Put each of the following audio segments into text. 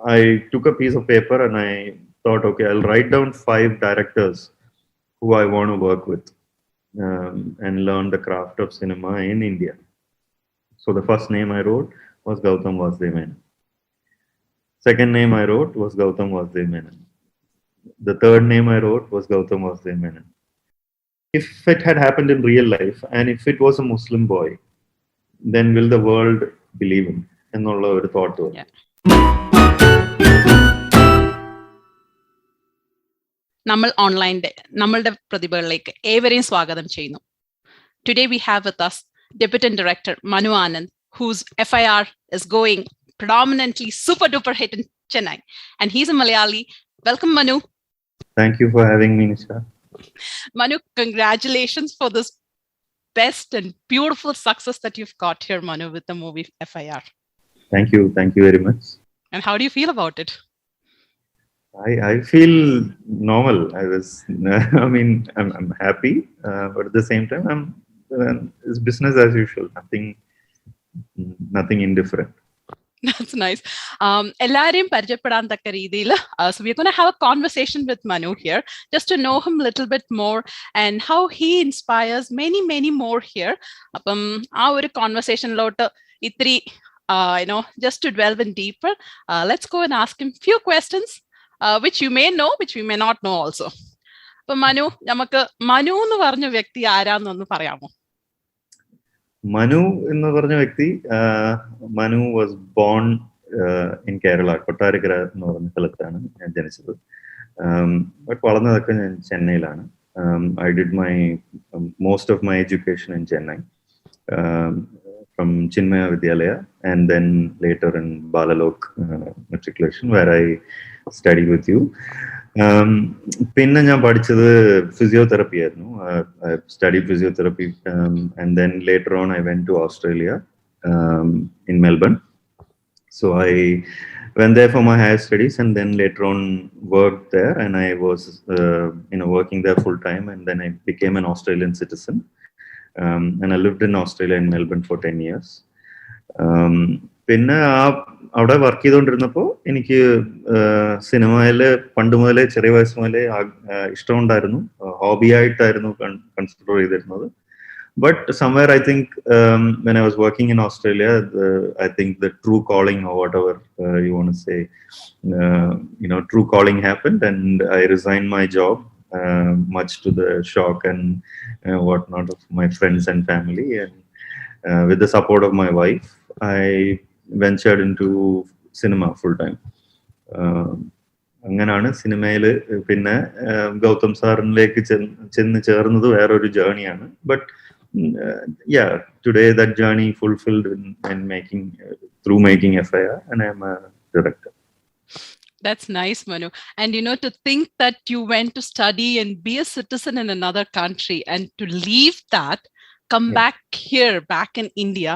I took a piece of paper and I thought, okay, I'll write down 5 directors who I want to work with and learn the craft of cinema in India. So the first name I wrote was Gautam Vasudev Menon. Second name I wrote was Gautam Vasudev Menon. The third name I wrote was Gautam Vasudev Menon. If it had happened in real life and if it was a Muslim boy, then will the world believe him? എന്നുള്ള ഒരു thought വന്നു. നമ്മൾ ഓൺലൈൻ്റെ നമ്മളുടെ പ്രതിഭകളിലേക്ക് ഏവരെയും സ്വാഗതം ചെയ്യുന്നു. Today we have with us Deputy Director Manu Anand, whose FIR is going predominantly super duper hit in Chennai, and he's a Malayali. Welcome, Manu. Thank you for having me, Nisha. Manu, congratulations for this best and beautiful success that you've got here, Manu, with the movie FIR. Thank you very much. And how do you feel about it? I feel normal. I'm happy, but at the same time, it's business as usual. Nothing indifferent. That's nice. എല്ലാരെയും പരിചയപ്പെടാൻ തക്ക രീതിയിൽ so we're going to have a conversation with Manu here just to know him a little bit more and how he inspires many more here. അപ്പം ആ ഒരു കോൺവെർസേഷനിലോട്ട് ഇത്തിരി just to delve in deeper, let's go and ask him few questions which you may know, which we may not know also. അപ്പം മനു, നമുക്ക് മനു എന്ന് പറഞ്ഞ വ്യക്തി ആരാന്നൊന്ന് പറയാമോ? Manu എന്ന് പറഞ്ഞ വ്യക്തി, Manu was born in Kerala, Kottarakkara എന്ന് പറഞ്ഞ സ്ഥലത്താണ് ഞാൻ ജനിച്ചത്. ബട്ട് വളർന്നതൊക്കെ ഞാൻ ചെന്നൈയിലാണ്. I did most of my education in Chennai, from Chinmaya Vidyalaya, and then later in Balalok matriculation, where I studied with you. പിന്നെ ഞാൻ പഠിച്ചത് physiotherapy ആയിരുന്നു. I studied physiotherapy, and then later on I went to Australia, in Melbourne. So I went there for my higher studies and then later on worked there, and I was working there full time, and then I became an Australian citizen, and I lived in Australia in Melbourne for 10 years. പിന്നെ അവിടെ work ചെയ്തുകൊണ്ടിരുന്നപ്പോൾ എനിക്ക് സിനിമയില് പണ്ട് മുതലേ ചെറിയ വയസ്സ് മുതലേ ഇഷ്ടമുണ്ടായിരുന്നു. Hobby ആയിട്ടായിരുന്നു കൺസിഡർ ചെയ്തിരുന്നത്. But somewhere I think when I was working in Australia, I think the true calling, or whatever you want to say, true calling happened, and I resigned my job, much to the shock and whatnot of my friends and family, and with the support of my wife, I ventured into cinema full time. അങ്ങനെയാണ് സിനിമയിൽ പിന്നെ ഗൗതം സാറിലേക്ക് ചെന്ന് ചേർന്നത് വേറൊരു ജേർണിയാണ്. But today that journey fulfilled in through making FIR, and I am a director. That's nice, Manu. And to think that you went to study and be a citizen in another country and to leave that, come back here, back in India,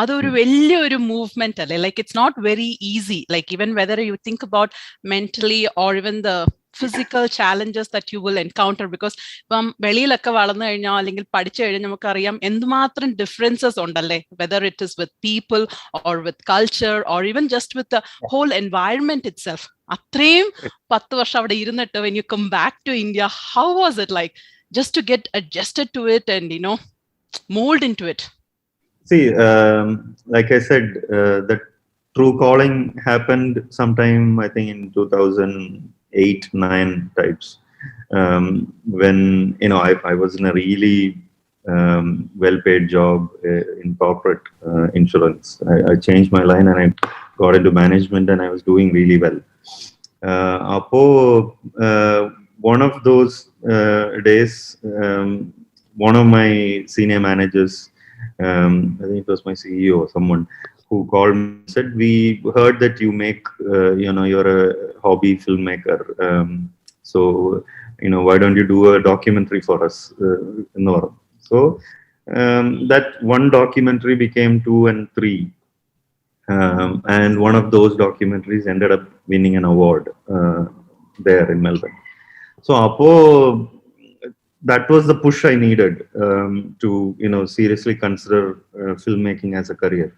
adoru velliyoru movement alle. Like, it's not very easy. Like, even whether you think about mentally or even the physical challenges that you will encounter, because ഇപ്പം വെളിയിലൊക്കെ വളർന്നു കഴിഞ്ഞാൽ അല്ലെങ്കിൽ പഠിച്ചു കഴിഞ്ഞാൽ നമുക്കറിയാം എന്തുമാത്രം differences ഉണ്ടല്ലേ, whether it is with people or with culture or even just with the whole environment itself. അത്രയും 10 വർഷം അവിടെ ഇരുന്നിട്ട് when you come back to India, how was it like just to get adjusted to it and mold into it? See, like I said, the true calling happened sometime, I think, in 2008-9 types, when I was in a really well-paid job in corporate insurance. I changed my line and I got into management, and I was doing really well. One of those days, one of my senior managers, I think it was my CEO or someone, who called me and said, "We heard that you make, you're a hobby filmmaker. So, why don't you do a documentary for us?" So that one documentary became 2 and 3. And one of those documentaries ended up winning an award there in Melbourne. So that was the push I needed to seriously consider filmmaking as a career.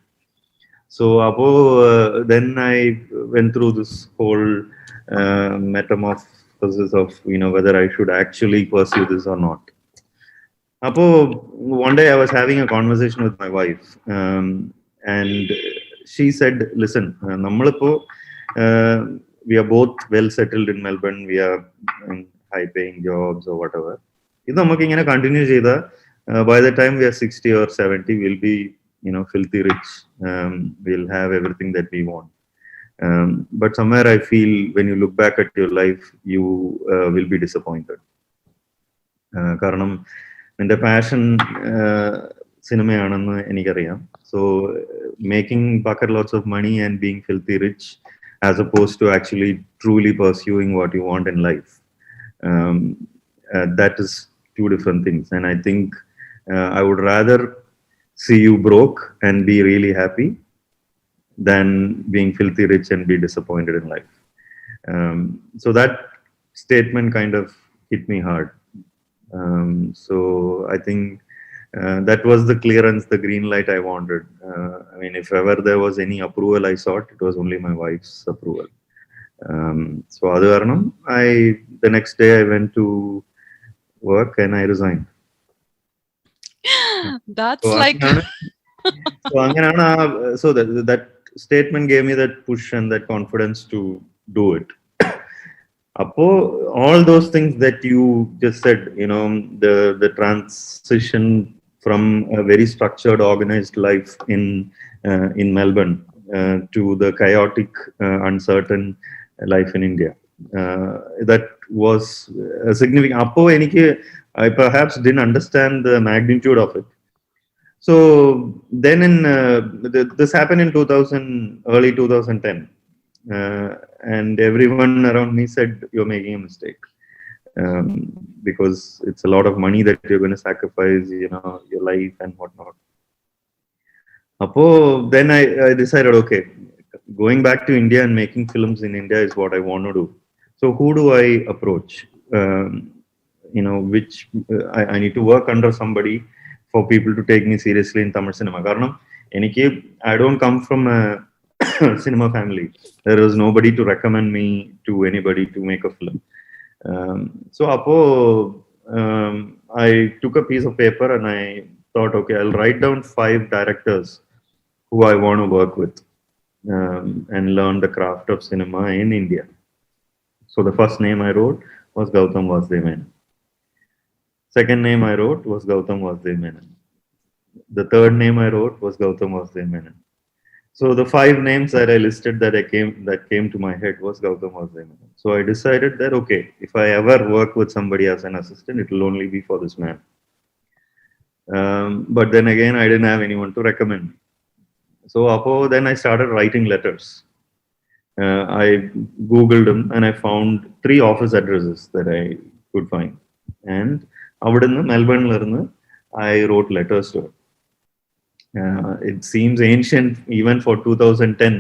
So then I went through this whole metamorphosis of whether I should actually pursue this or not. Apo, one day I was having a conversation with my wife, and she said, "Listen, nammalipo, we are both well settled in Melbourne. We are in high-paying jobs or whatever. If we continue, by the time we are 60 or 70, we'll be, filthy rich. We'll have everything that we want. But somewhere I feel when you look back at your life, you will be disappointed. കാരണം എൻ്റെ passion സിനിമയാണെന്ന് എനിക്കറിയാം. So making bucket lots of money and being filthy rich as opposed to actually truly pursuing what you want in life, that is two different things. And I think I would rather see you broke and be really happy than being filthy rich and be disappointed in life. So that statement kind of hit me hard. So I think that was the clearance, the green light I wanted. I mean, if ever there was any approval I sought, it was only my wife's approval. So the next day I went to work and I resigned. That's so like so that statement gave me that push and that confidence to do it. All those things that you just said, the transition from a very structured, organized life in Melbourne to the chaotic, uncertain life in India, that was a significant. I perhaps didn't understand the magnitude of it. So then, this happened in early 2010. And everyone around me said, "You're making a mistake, because it's a lot of money that you're going to sacrifice, your life and whatnot." Then I decided, okay, going back to India and making films in India is what I want to do. So who do I approach? Which I need to work under somebody for people to take me seriously in Tamil cinema. I don't come from a cinema family. There was nobody to recommend me to anybody to make a film. So I took a piece of paper and I thought, okay, I'll write down 5 directors who I want to work with, and learn the craft of cinema in India. So the first name I wrote was Gautam Vasudev Menon. Second name I wrote was Gautam Vasudev Menon. The third name I wrote was Gautam Vasudev Menon. So the 5 names that I listed that came to my head was Gautam Vasudev Menon. So I decided that, okay, if I ever work with somebody as an assistant, it will only be for this man. But then again, I didn't have anyone to recommend. So then I started writing letters. I Googled them and I found 3 office addresses that I could find. And avidunnu Melbourne I wrote letters to her. It seems ancient even for 2010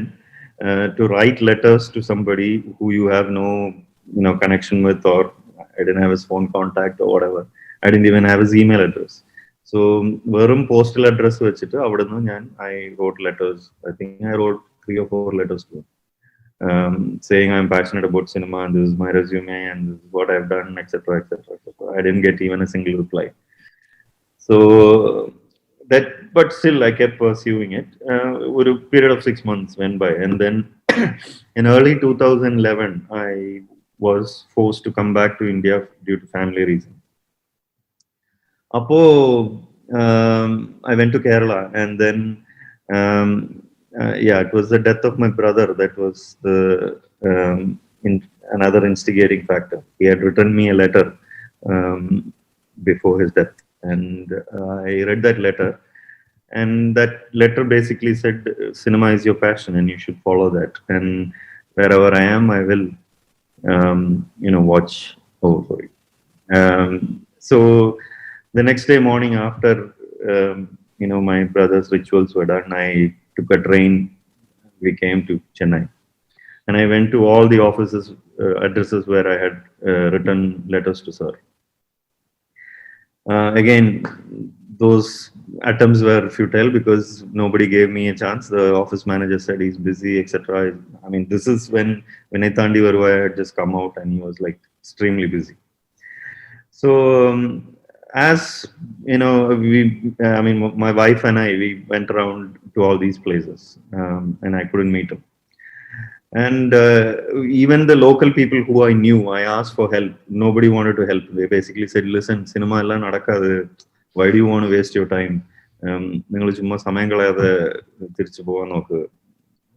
to write letters to somebody who you have no connection with, or I didn't have his phone contact or whatever. I didn't even have his email address. So verum postal address vechittu avadunnu I wrote letters. I think I wrote 3 or 4 letters to him, saying I'm passionate about cinema and this is my resume and this is what I've done, etc., etc., etc. I didn't get even a single reply. So but still I kept pursuing it. A period of 6 months went by, and then in early 2011 I was forced to come back to India due to family reasons. I went to Kerala, and then it was the death of my brother that was the another instigating factor. He had written me a letter before his death, and I read that letter, and that letter basically said, cinema is your passion and you should follow that, and wherever I am I will watch over for it. So the next day morning, after my brother's rituals were done, I took a train. We came to Chennai, and I went to all the offices addresses where I had written letters to sir. Again, those attempts were futile because nobody gave me a chance. The office manager said he's busy, etc. I mean, this is when Vinay Thandi Varuvai had just come out and he was like extremely busy. So as you know, I mean, my wife and I, we went around to all these places, and I couldn't meet him. And even the local people who I knew, I asked for help. Nobody wanted to help. They basically said, "Listen, cinema ella nadakadu. Why do you want to waste your time? നിങ്ങൾ ചുമ്മാ സമയം കളയാതെ തിരിച്ചു പോകാൻ നോക്ക്."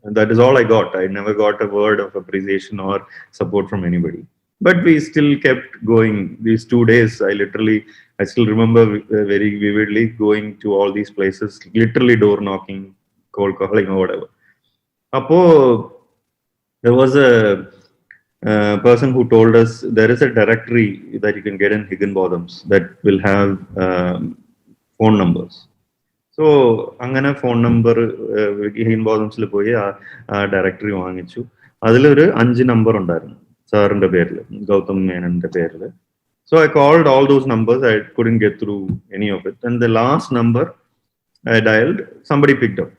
And that is all I got. I never got a word of appreciation or support from anybody. But we still kept going. These 2 days, I still remember very vividly going to all these places, literally door knocking, cold calling, or whatever. Apo, there was a person who told us there is a directory that you can get in Higginbotham's that will have phone numbers. So അങ്ങനെ phone number ഹിഗിൻബോതംസിൽ പോയി ആ directory വാങ്ങിച്ചു. അതിലൊരു 5 number ഉണ്ടായിരുന്നു സാറിന്റെ പേരിൽ, ഗൗതം മേനന്റെ പേരിൽ. So I called all those numbers. I couldn't get through any of it. And the last number I dialed, somebody picked up.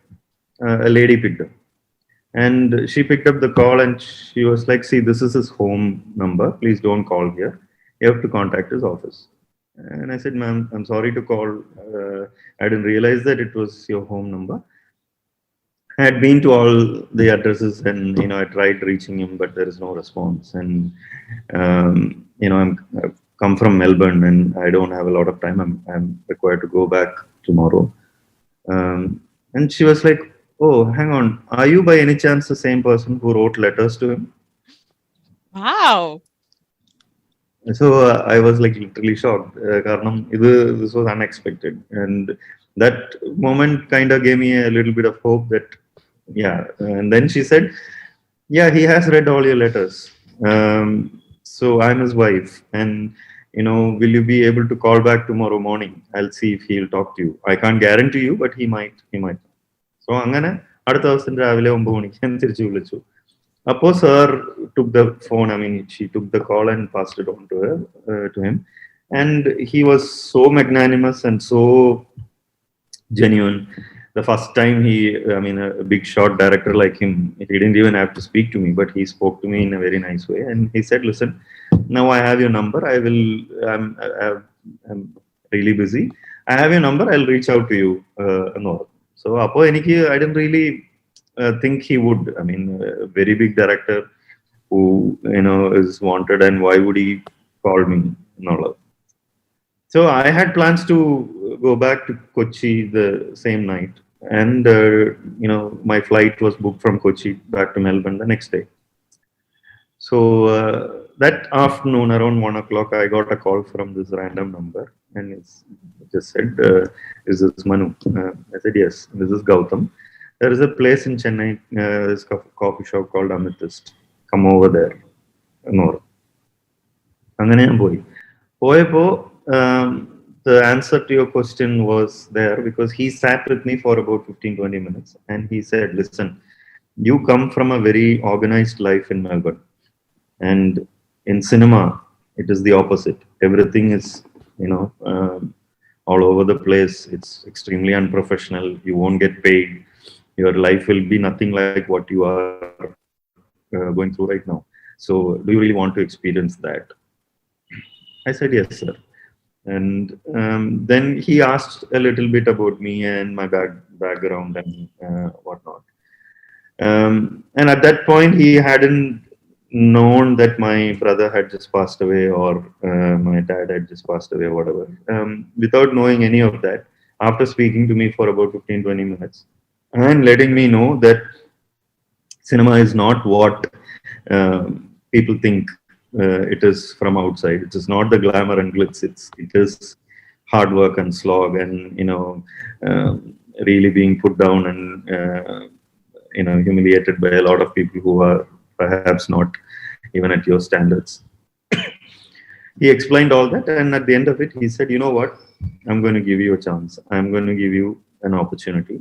A lady picked up. And she picked up the call and she was like, "See, this is his home number. Please don't call here. You have to contact his office." And I said, "Ma'am, I'm sorry to call. I didn't realize that it was your home number." I had been to all the addresses and, I tried reaching him, but there is no response. And, I've come from Melbourne and I don't have a lot of time. I'm required to go back tomorrow. And she was like, "Oh, hang on. Are you by any chance the same person who wrote letters to him?" Wow. So I was like literally shocked. This was unexpected. And that moment kind of gave me a little bit of hope that, yeah. And then she said, "Yeah, he has read all your letters. So I'm his wife. And, will you be able to call back tomorrow morning? I'll see if he'll talk to you. I can't guarantee you, but he might. So അങ്ങനെ അടുത്ത ദിവസം രാവിലെ 9 മണിക്ക് ഞാൻ തിരിച്ചു വിളിച്ചു. Apo sir took the phone. I mean, she took the call and passed it on to him. And he was so magnanimous and so genuine. The first time a big shot director like him, he didn't even have to speak to me, but he spoke to me in a very nice way. And he said, "Listen, now I have your number. I'm really busy. I have your number. I'll reach out to you." So Apo Eniki, I didn't really think he would. I mean, a very big director who is wanted, and why would he call me? So I had plans to go back to Kochi the same night, and my flight was booked from Kochi back to Melbourne the next day. So that afternoon, around 1 o'clock, I got a call from this random number, and it just said, "Is this Manu?" I said, "Yes, this is Gautam. There is a place in Chennai, this coffee shop called Amethyst. Come over there." അങ്ങനെ ഞാൻ പോയപ്പോ the answer to your question was there, because he sat with me for about 15-20 minutes and he said, "Listen, you come from a very organized life in Melbourne, and in cinema it is the opposite. Everything is all over the place. It's extremely unprofessional. You won't get paid. Your life will be nothing like what you are going through right now. So do you really want to experience that?" I said, "Yes, sir." And then he asked a little bit about me and my background and whatnot. And at that point, he hadn't known that my brother had just passed away, or my dad had just passed away, or whatever. Without knowing any of that, after speaking to me for about 15-20 minutes and letting me know that cinema is not what people think it is from outside. It is not the glamour and glitz. It is hard work and slog, and really being put down and humiliated by a lot of people who are perhaps not even at your standards. He explained all that, and at the end of it, he said, "You know what? I'm going to give you a chance. I'm going to give you an opportunity.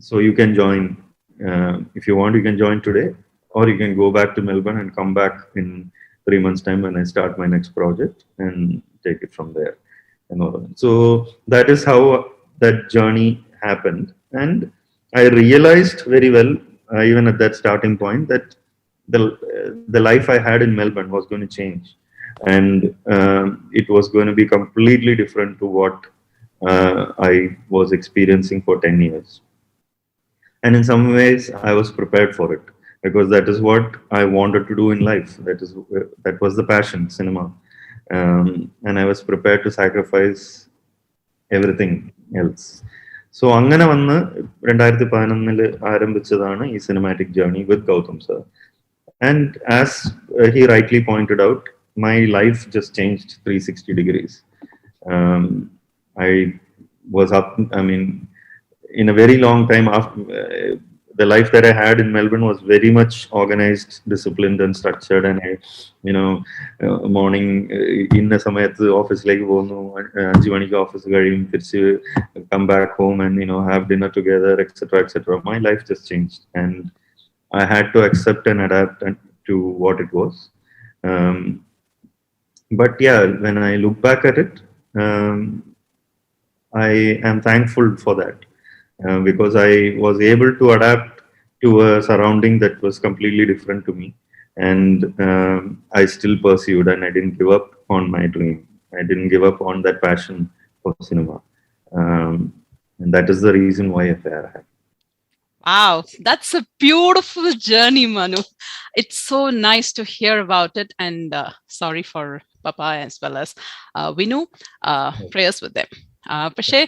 So you can join. If you want, you can join today, or you can go back to Melbourne and come back in 3 months' time when I start my next project and take it from there." So that is how that journey happened. And I realized very well, even at that starting point, that the life I had in Melbourne was going to change. And it was going to be completely different to what I was experiencing for 10 years. And in some ways I was prepared for it, because that is what I wanted to do in life. That was the passion, cinema. And I was prepared to sacrifice everything else. So അങ്ങനെ വന്ന് 2011 ആരംഭിച്ചതാണ് ഈ cinematic journey with Gautham sir. And as he rightly pointed out, my life just changed 360 degrees. um, I was up, I mean, in a very long time after, the life that I had in Melbourne was very much organized, disciplined, and structured. And I, you know, morning in the samayathu office like പോകുന്നു, 5 മണിക്ക് office കഴിയും, തിരിച്ച് come back home and have dinner together, etc., etc. My life just changed, and I had to accept and adapt to what it was. Um, but yeah, when I look back at it, I am thankful for that, because I was able to adapt to a surrounding that was completely different to me. And I still pursued, and I didn't give up on my dream. I didn't give up on that passion for cinema. And that is the reason why FIR happened. Wow, that's a beautiful journey, Manu. It's so nice to hear about it. And sorry for Papa as well as Vinu. Prayers with them. Pashe,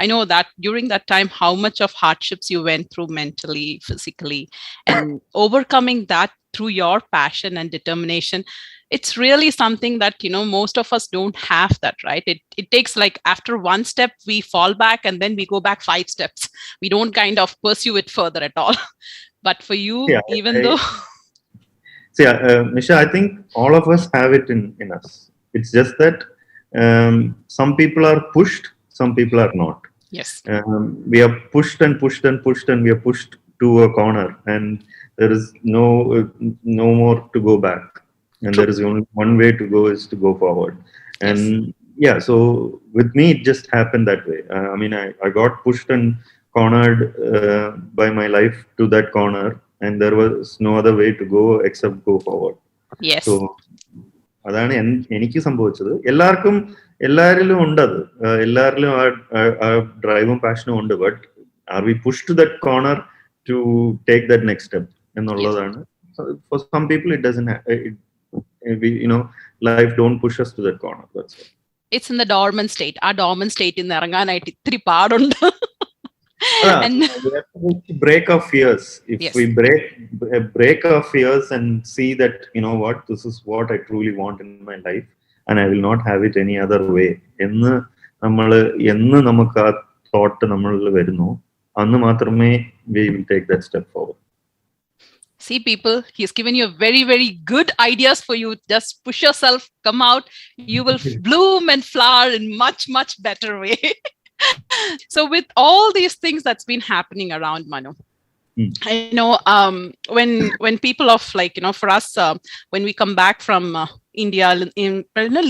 I know that during that time, how much of hardships you went through mentally, physically, and overcoming that through your passion and determination. It's really something that, most of us don't have that, right? It takes like after one step, we fall back and then we go back 5 steps. We don't kind of pursue it further at all. But for you, though. See, Misha, I think all of us have it in us. It's just that some people are pushed, some people are not. Yes. We are pushed and pushed and pushed, and we are pushed to a corner, and there is no more to go back. And there is only one way to go, is to go forward. And yeah, so with me, it just happened that way. I mean, I got pushed and cornered by my life to that corner, and there was no other way to go except go forward. Yes. So അതാണ് എനിക്ക് സംഭവിച്ചത്. എല്ലാരിലും ഉണ്ട് അത്, എല്ലാരിലും ആ ഡ്രൈവും പാഷനും ഉണ്ട്. But are we push to that corner to take that next step എന്നുള്ളതാണ്. For some people it doesn't, life don't push us to that corner. That's all. It's in the dormant state. Our dormant state in ഇറങ്ങാനായിട്ട് ഇത്തിരി പാടുണ്ട്. And we have to break our fears. If we break our fears and see that, what, this is what I truly want in my life, and I will not have it any other way. എന്ന് നമുക്ക് ആ thought നമ്മളിൽ വരുന്നു, അന്ന് മാത്രമേ we will take that step forward. See, people, he's given you very, very good ideas for you. Just push yourself, come out. You will bloom and flower in much, much better way. So with all these things that's been happening around, Manu, I know when people of for us, when we come back from India,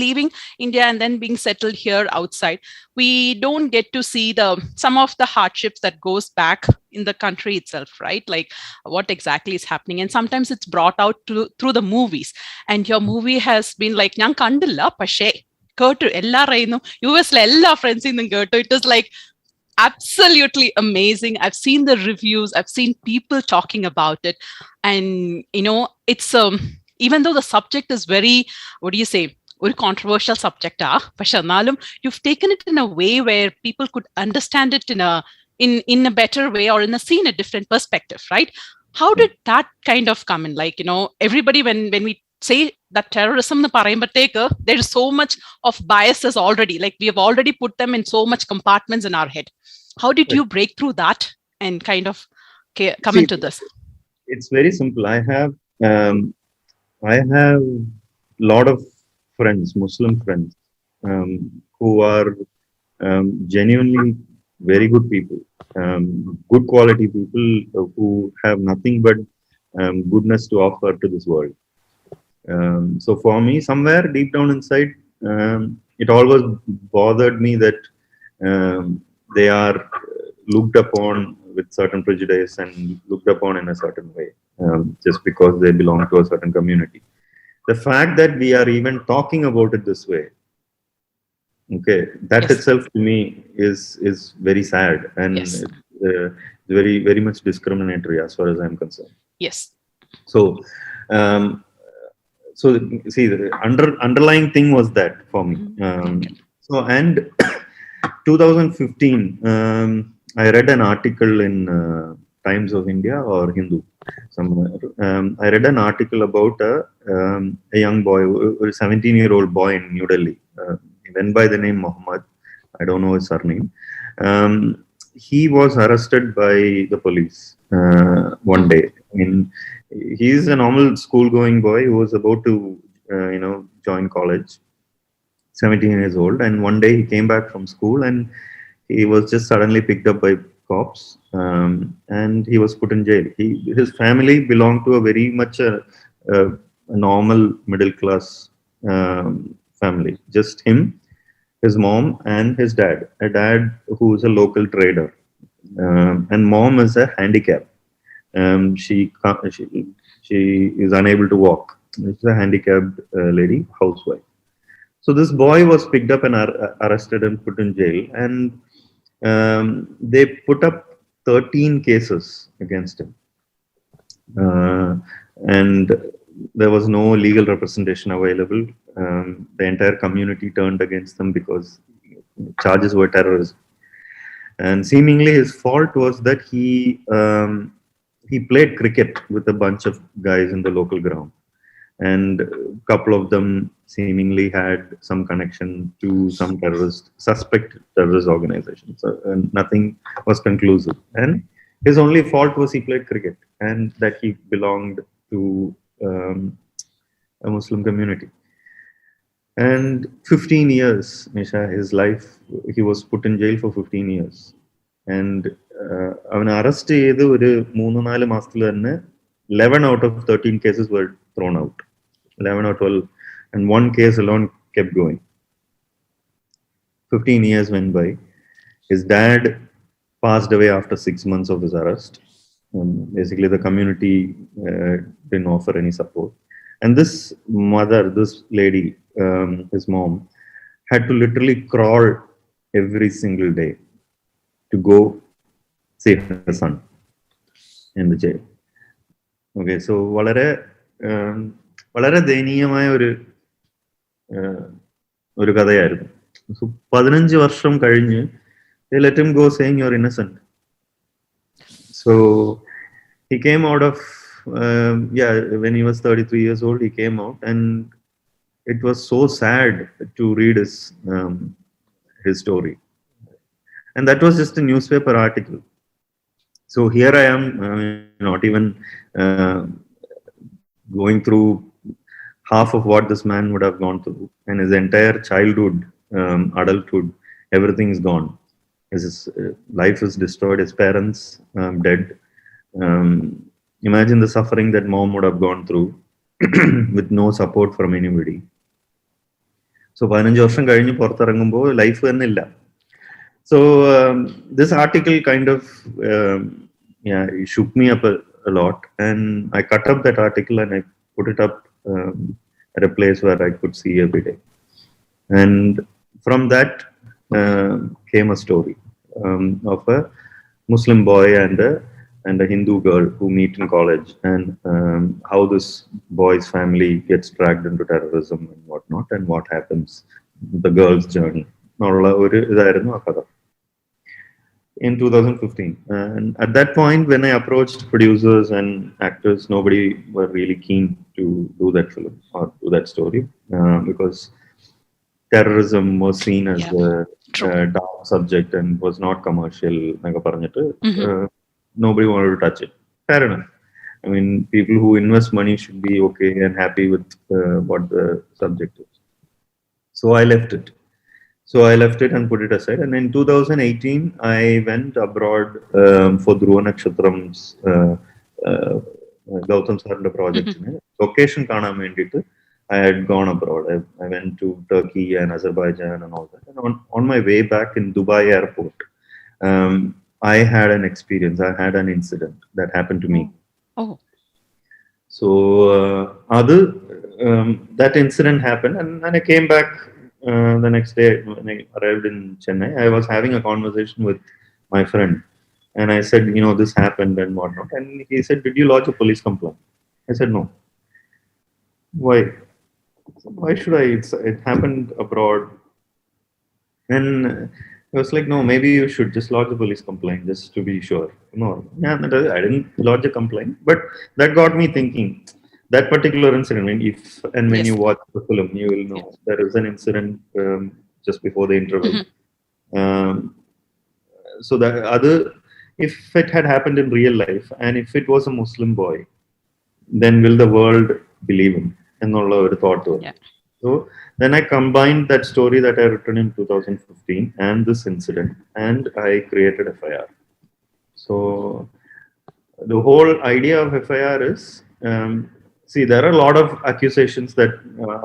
leaving India and then being settled here outside, we don't get to see some of the hardships that goes back in the country itself, right? Like what exactly is happening, and sometimes it's brought out through the movies. And your movie has been like ഞാൻ കണ്ടില്ല, പക്ഷേ കേട്ടു, എല്ലാവരും US എല്ലാ ഫ്രണ്ട്സിന്നും കേട്ടു. It is like absolutely amazing. I've seen the reviews, I've seen people talking about it, and it's even though the subject is very, what do you say, a controversial subject, but you've taken it in a way where people could understand it in a better way, or see in a different perspective, right? How did that kind of come in? Like, everybody, when we say that terrorism, there is so much of biases already. Like we have already put them in so much compartments in our head. How did you break through that and kind of come into this? It's very simple. I have lot of friends, Muslim friends, who are genuinely very good people, good quality people who have nothing but goodness to offer to this world. So for me, somewhere deep down inside, it always bothered me that they are looked upon with certain prejudice and looked upon in a certain way, just because they belong to a certain community. The fact that we are even talking about it this way, okay, that Yes. itself to me is very sad, and Yes. very much discriminatory as far as I'm concerned. Yes. So, um, so see, the underlying thing was that for me. Okay. So, and 2015, I read an article in Times of India or Hindu somewhere. I read an article about a young boy, a 17-year-old boy in New Delhi. He went by the name Muhammad. I don't know his surname. He was arrested by the police one day. I mean, he's a normal school-going boy who was about to, join college. 17 years old, and one day he came back from school and he was just suddenly picked up by cops, and he was put in jail. His family belonged to a very much a normal middle class family. Just him, his mom, and his dad. A dad who is a local trader, and mom is a handicap. She is unable to walk. She's a handicapped lady, housewife. So this boy was picked up and arrested and put in jail, and they put up 13 cases against him, and there was no legal representation available. The entire community turned against them because charges were terrorism, and seemingly his fault was that he played cricket with a bunch of guys in the local ground, and a couple of them seemingly had some connection to some suspect terrorist organization. So nothing was conclusive. And his only fault was he played cricket and that he belonged to a Muslim community. And 15 years, Misha, his life, he was put in jail for 15 years. And അവനെ arrest ചെയ്ത് ഒരു 3-4 മാസത്തിൽ തന്നെ 11 out of 13 cases were thrown out. 11 or 12, and one case alone kept going. 15 years went by. His dad passed away after 6 months of his arrest. Basically, the community didn't offer any support. And this mother, this lady, his mom, had to literally crawl every single day to go see her son in the jail. Okay, so വളരെ ദയനീയമായ ഒരു കഥയായിരുന്നു. So 15 വർഷം കഴിഞ്ഞ് they let him go saying you're innocent. So he came out of when he was 33 years old, he came out, and it was so sad to read his story. And that was just a newspaper article. So here I am, not even going through half of what this man would have gone through, and his entire childhood, adulthood, everything is gone. His life is destroyed. His parents dead. Imagine the suffering that mom would have gone through with no support from anybody. So 15 വർഷം കഴിഞ്ഞ് പുറത്തിറങ്ങുമ്പോൾ life തന്നെ ഇല്ല. So this article kind of it shook me up a lot, and I cut up that article and I put it up at a place where I could see every day. And from that came a story of a Muslim boy and a Hindu girl who meet in college, and how this boy's family gets dragged into terrorism and whatnot, and what happens, the girl's journey. In 2015, and at that point, when I approached producers and actors, nobody were really keen to do that film or do that story, because terrorism was seen as a dark subject and was not commercial. Nobody wanted to touch it. Fair enough. I mean, people who invest money should be okay and happy with what the subject is. So I left it. And put it aside. And in 2018, I went abroad for Dhruva Nakshatram's Gautam Sar's project. Location കാണാൻ വേണ്ടിയിട്ട് I had gone abroad. I went to Turkey and Azerbaijan and all that. And on my way back in Dubai airport, I had an experience. I had an incident that happened to me. Oh. So that incident happened, and I came back the next day when I arrived in Chennai. I was having a conversation with my friend, and I said, this happened and whatnot. And he said, "Did you lodge a police complaint?" I said, "No." Why? Why should I? It happened abroad. And I was like, no, maybe you should just lodge a police complaint just to be sure. No, yeah, I didn't lodge a complaint, but that got me thinking. That particular incident, if and when you watch the film, you will know there is an incident just before the interval. So that if it had happened in real life, and if it was a Muslim boy, then will the world believe him? എന്നുള്ള ഒരു thought. So then I combined that story that I written in 2015 and this incident, and I created FIR. So the whole idea of FIR is, see, there are a lot of accusations that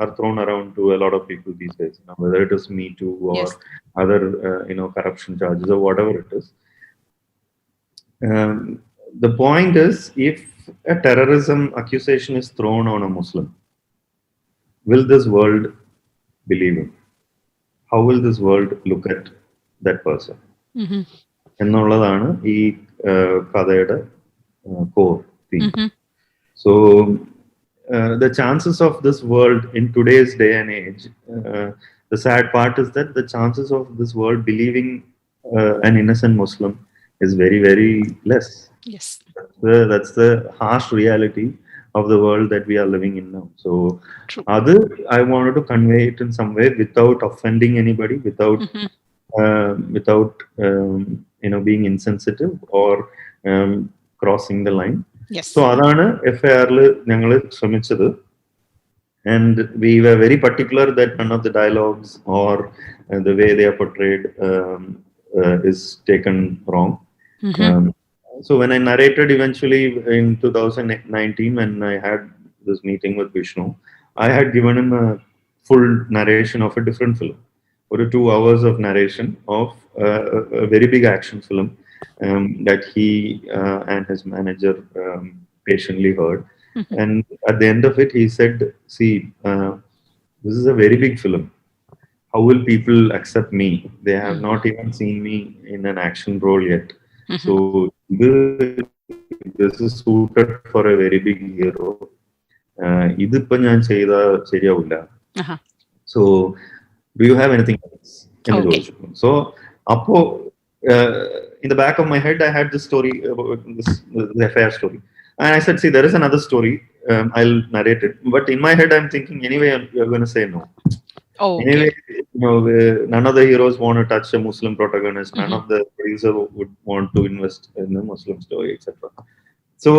are thrown around to a lot of people these days, whether it is Me Too or other, corruption charges or whatever it is. The point is, if a terrorism accusation is thrown on a Muslim, will this world believe him? How will this world look at that person? എന്നുള്ളതാണ് ഈ കഥയുടെ core theme. So the chances of this world in today's day and age, the sad part is that the chances of this world believing an innocent Muslim is very, very less. Yes. That's the harsh reality of the world that we are living in now. So I wanted to convey it in some way without offending anybody, without being insensitive or crossing the line. So adana FIR il njangal ശ്രമിച്ചത്, and we were very particular that none of the dialogues or the way they are portrayed is taken wrong. So when I narrated eventually in 2019, when I had this meeting with Vishnu, I had given him a full narration of a different film, or 2 hours of narration of a very big action film that he and his manager patiently heard. And at the end of it, he said, "See, this is a very big film. How will people accept me? They have not even seen me in an action role yet. So this is suited for a very big hero. ഇതിപ്പോ ഞാൻ ചെയ്താ ശരിയാവില്ല. So do you have anything else?" So appo in the back of my head I had this story about this FIR story, and I said, "See, there is another story. I'll narrate it." But in my head I'm thinking, anyway you're going to say no. Anyway, none of the heroes want to touch a Muslim protagonist. None of the producer would want to invest in a Muslim story, etc. So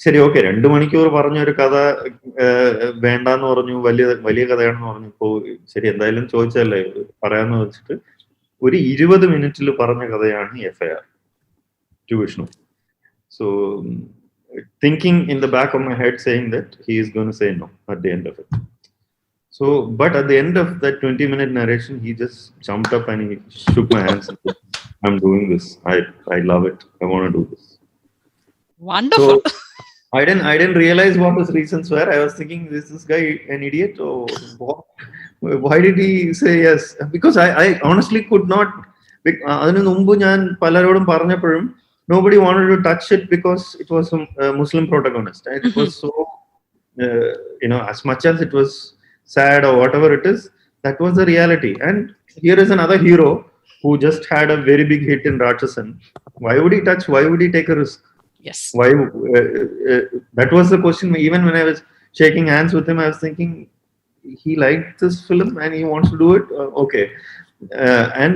ശരി, okay, 2 മണിക്കൂർ പറഞ്ഞൊരു കഥ വേണ്ടാന്ന് പറഞ്ഞു, വലിയ കഥയാണെന്ന് പറഞ്ഞപ്പോ ശരി, എന്തായാലും ചോദിച്ചല്ലേ പറയാന്ന് വെച്ചിട്ട് ഒരു 20 മിനിറ്റിൽ പറഞ്ഞ കഥയാണ് FIR to Vishnu. So thinking in the back of my head, saying that he is going to say no at the end of it. So, but at the end of that 20-minute narration, he just jumped up and he shook my hands and said, "I'm doing this. I love it. I want to do this." Wonderful. So, I didn't realize what his reasons were. I was thinking, is this guy an idiot, or what? Why did he say yes? Because I honestly could not. അതിനു മുമ്പ് ഞാൻ പലരോടും പറഞ്ഞപ്പോഴും nobody wanted to touch it because it was a Muslim protagonist. It was so, as much as it was sad or whatever it is, that was the reality. And here is another hero who just had a very big hit in Ratchasan. Why would he touch? Why would he take a risk? Yes. Why? That was the question. Even when I was shaking hands with him, I was thinking, he liked this film and he wants to do it. Okay. And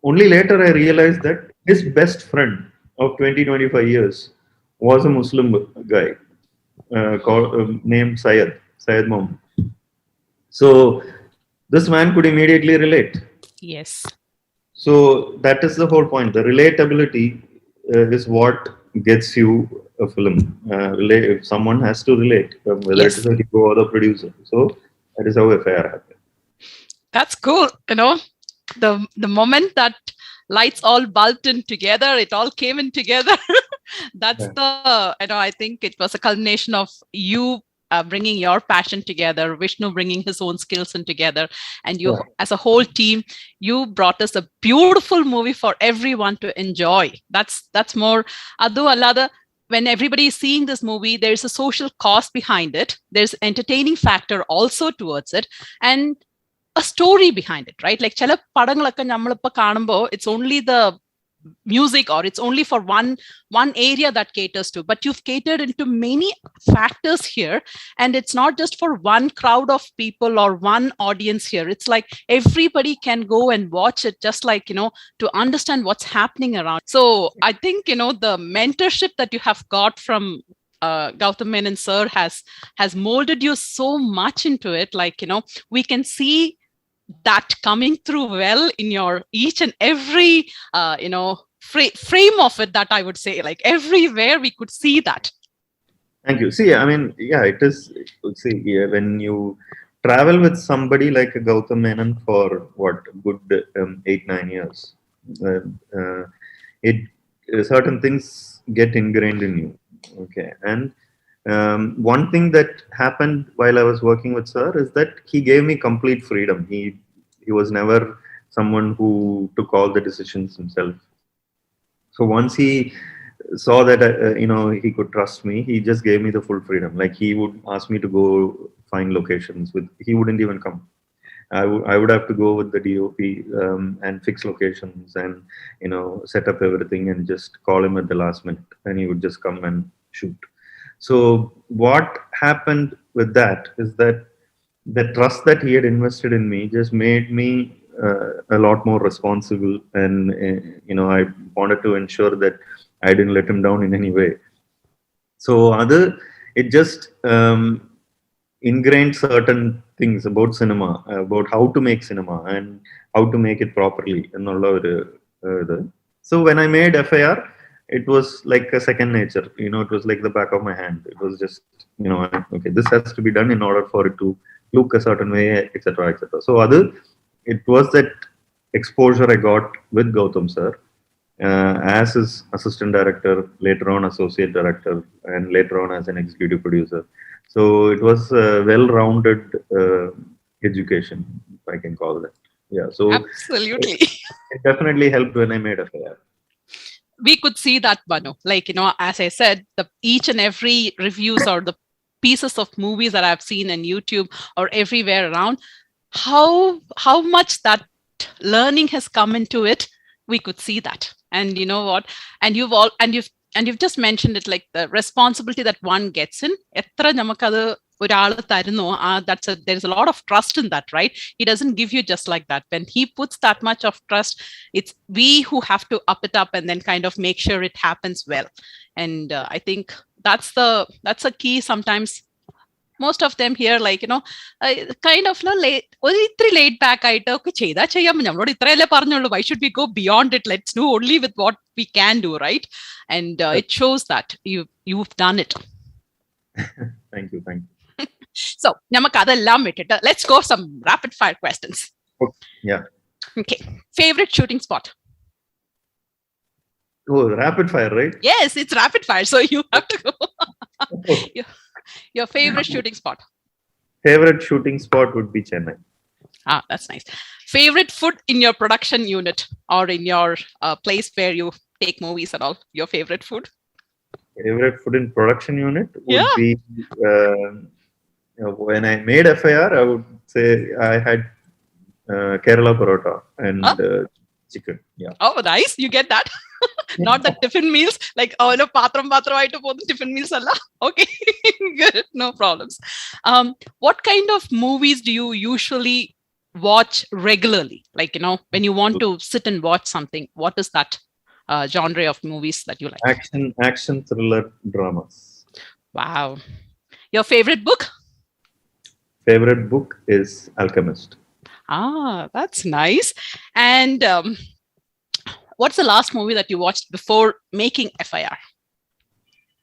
only later I realized that his best friend of 20-25 years was a Muslim guy named Syed Mohammed. So this man could immediately relate. Yes. So that is the whole point. The relatability is what gets you a film. If someone has to relate, whether it Yes. is a hero or the producer. So that is how FIR happened. That's cool. The moment that lights all bulbed in together, it all came in together. That's I think it was a culmination of you bringing your passion together, Vishnu bringing his own skills in together, and you as a whole team, you brought us a beautiful movie for everyone to enjoy. That's more. Adu Allada, when everybody is seeing this movie, there's a social cost behind it. There's entertaining factor also towards it, and a story behind it, right? Like ചില പടങ്ങളൊക്കെ നമ്മളിപ്പോ കാണുമ്പോൾ it's only the music or it's only for one area that caters to, but you've catered into many factors here, and it's not just for one crowd of people or one audience here. It's like everybody can go and watch it, just like to understand what's happening around. So I think the mentorship that you have got from Gautam Menon sir has molded you so much into it. Like we can see that coming through well in your each and every frame of it, that I would say, like everywhere we could see that. Thank you. See, I mean, it is. See, when you travel with somebody like Gautam Menon for what, good 8-9 years, it certain things get ingrained in you. Okay, and one thing that happened while I was working with sir is that he gave me complete freedom. He was never someone who took all the decisions himself. So once he saw that he could trust me, he just gave me the full freedom. Like, he would ask me to go find locations. He wouldn't even come. I would have to go with the DOP and fix locations and set up everything and just call him at the last minute, and he would just come and shoot. So what happened with that is that the trust that he had invested in me just made me a lot more responsible, and I wanted to ensure that I didn't let him down in any way. So it just ingrained certain things about cinema, about how to make cinema and how to make it properly. So when I made FIR, it was like a second nature. It was like the back of my hand. It was just, okay, this has to be done in order for it to look a certain way, etc., etc. So it was that exposure I got with Gautam sir as his assistant director, later on associate director, and later on as an executive producer. So it was a well-rounded education, if I can call that. Yeah. So absolutely, it definitely helped when I made FIR. We could see that, Manu. Like as I said, each and every reviews or the pieces of movies that I've seen on YouTube or everywhere around, how much that learning has come into it. We could see that. And you know what? And you've just mentioned it, like the responsibility that one gets in. There's a lot of trust in that, right? He doesn't give you just like that. When he puts that much of trust, it's we who have to up it up and then kind of make sure it happens well. And I think that's a key. Sometimes most of them here, like kind of laid back ആയിട്ട് ഒക്കെ ചെയ്താൽ ചെയ്യാം, നമ്മളോട് ഇത്രയല്ലേ പറഞ്ഞുള്ളൂ, why should we go beyond it? Let's do only with what we can do, right? And it shows that you've done it. Thank you. So നമുക്ക് അതെല്ലാം വിട്ടിട്ട് let's go some rapid fire questions. Yeah. Okay. Favorite shooting spot? Oh, rapid fire, right? Yes, it's rapid fire, so you have to go. Your favorite shooting spot? Favorite shooting spot would be Chennai. That's nice. Favorite food in your production unit or in your place where you take movies and all? Your favorite food? Favorite food in production unit would be when I made FIR, I would say I had Kerala parota and chicken. Yeah. Oh, nice. You get that. Not the tiffin meals, like patram aayittu podu tiffin meals alla. Okay. Good. No problems. What kind of movies do you usually watch regularly? Like, when you want to sit and watch something, what is that genre of movies that you like? Action thriller dramas. Wow. Your favorite book? Favorite book is Alchemist. That's nice. And what's the last movie that you watched before making FIR?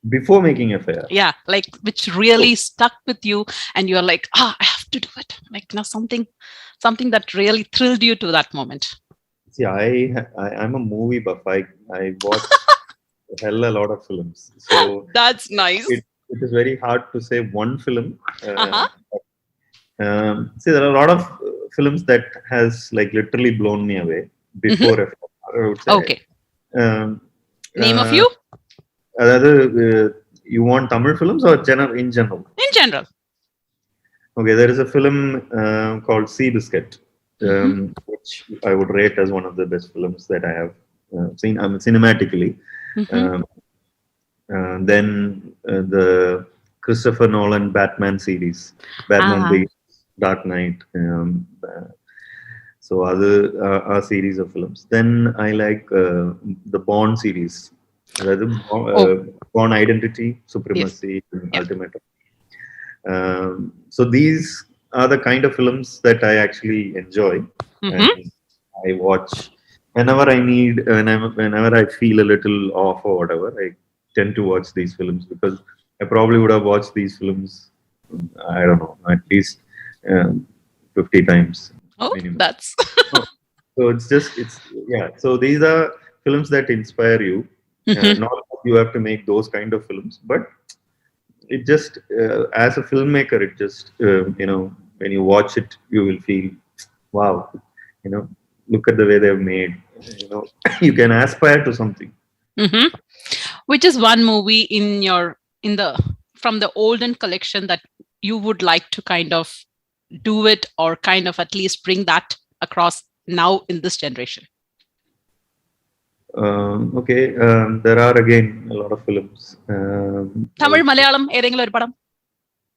before making FIR. Yeah, like which really stuck with you, and you're like, I have to do it. Like now something that really thrilled you to that moment. See, I'm a movie buff. I watch a hell a lot of films. So That's nice. it is very hard to say one film. Uh-huh. See, there are a lot of films that has like literally blown me away before FIR, I would say. Okay. Um, Name a few? You want Tamil films or in general? In general. Okay, there is a film called Seabiscuit, which I would rate as one of the best films that I have seen. Cinematically. Then the Christopher Nolan Batman series, Batman Begins, Dark Knight. So other a series of films. Then I like the Bond series, Bond Identity, Supremacy, Ultimate. So these are the kind of films that I actually enjoy, and I watch whenever I need, whenever I feel a little off or whatever. I tend to watch these films because I probably would have watched these films, I don't know, at least 50 times. Oh, minimum. that's So it's yeah. So these are films that inspire you. Not that you have to make those kind of films, but it just as a filmmaker, it just when you watch it, you will feel, wow, look at the way they've made. You can aspire to something. Which is one movie from the olden collection that you would like to kind of do it, or kind of at least bring that across now in this generation? Okay, there are again a lot of films. Tamil, Malayalam, ഏതെങ്കിലും ഒരു പടം?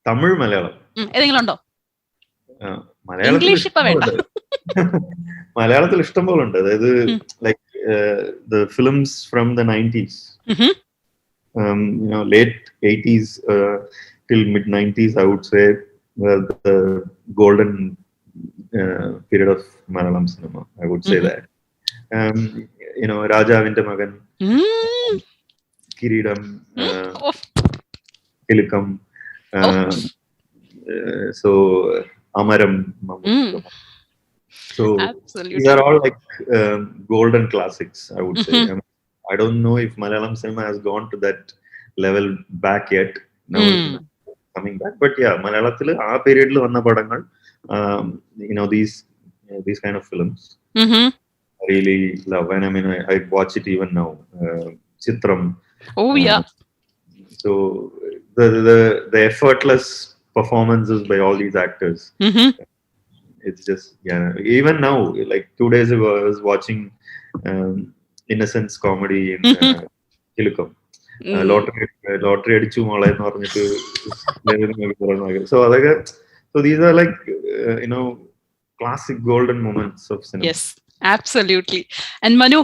Tamil, Malayalam. ഏതെങ്കിലും ഉണ്ടോ? English മലയാളത്തിൽ ഇഷ്ടം പോലെ ഉണ്ട്. അതായത് like the films from the 90s, late 80s till mid 90s, I would say, were the golden period of Malayalam cinema. I would say that. Rajavinte Magan, Kireedam, Kilukam, so Amaram. So absolutely, these are all like golden classics, I would say. I don't know if Malayalam cinema has gone to that level back yet. Now it's coming back, but yeah, Malayalam aa period lo vanna padangal, these kind of films. I really love, and I mean, I watch it even now. Chitram. Oh yeah. So the effortless performances by all these actors. It's just, yeah. Even now, like 2 days ago, I was watching Innocence comedy in Kilukam. Lottery adichu mola ennu paranjittu. So these are like classic golden moments of cinema. Yes, absolutely. And Manu,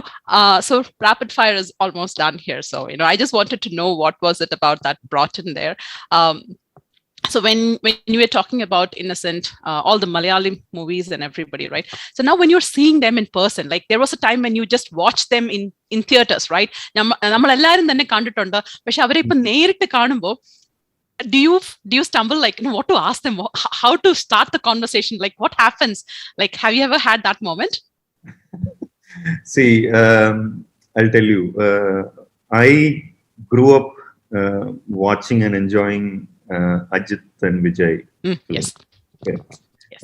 so rapid fire is almost done here. So I just wanted to know what was it about that brought in there. So when you were talking about Innocent, all the Malayalam movies and everybody, right? So now when you're seeing them in person, like there was a time when you just watched them in theaters, right? നമ്മൾ എല്ലാവരും തന്നെ കണ്ടിട്ടുണ്ട്, പക്ഷെ അവരെ ഇപ്പൊ നേരിട്ട് കാണുമ്പോൾ do you stumble, like what to ask them, how to start the conversation, like what happens? Like, have you ever had that moment? See, I'll tell you, I grew up watching and enjoying Ajit and Vijay. Yes.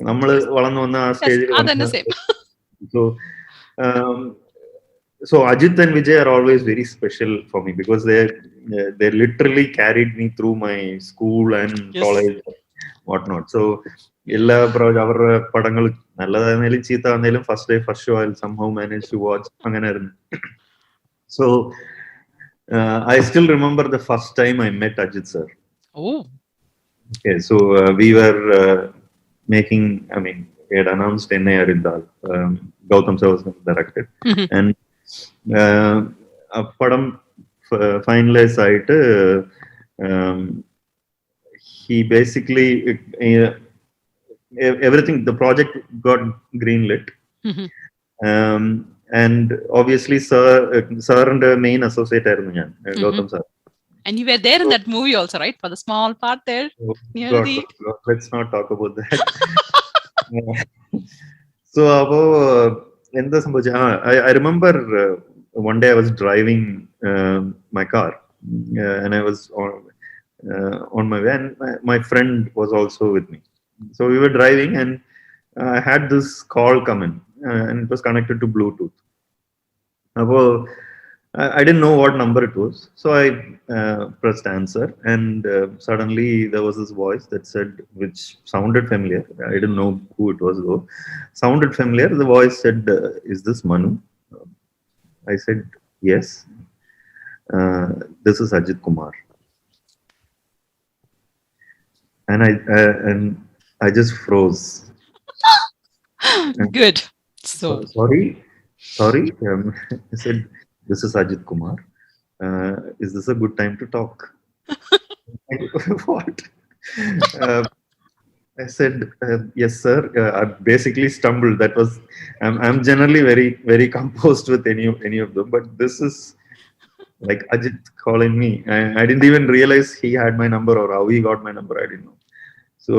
നമ്മൾ വളർന്നു വന്ന ആ സ്റ്റേജിൽ. So Ajit and Vijay are always very special for me because they literally carried me through my school and college, whatnot. So എല്ലാ അവരുടെ പടങ്ങൾ നല്ലതായിരുന്നാലും ചീത്തയായിരുന്നാലും first day first show I'll somehow manage to watch. അങ്ങനെയായിരുന്നു. So I still remember the first time I met Ajit sir. Oh. Okay, so we were making, I mean, we had announced Ennai Arindal, Gautam sir was directed, and padam finalize aayittu, he basically everything, the project got greenlit. And obviously sir and main associate ആയിരുന്നു ഞാൻ, Gautam sir. And you were there in that movie also, right? For the small part there Oh, near God, the. God, God, let's not talk about that. So, എന്താ സംഭവിച്ചത്? I remember one day I was driving my car, and I was on my way, and my friend was also with me. So we were driving, and I had this call come in, and it was connected to Bluetooth. Well, I didn't know what number it was, so I pressed answer, and suddenly there was this voice that said, which sounded familiar. I didn't know who it was though. Sounded familiar. The voice said, "Is this Manu?" I said, "Yes." This is Ajit Kumar, and I just froze. Good. So, Sorry. I said, "This is Ajit Kumar. Is this a good time to talk?" What? Uh, I said, "Yes, sir." I basically stumbled. I'm generally very composed with any of them, but this is like Ajit calling me. I didn't even realize he had my number or how he got my number. I didn't know. So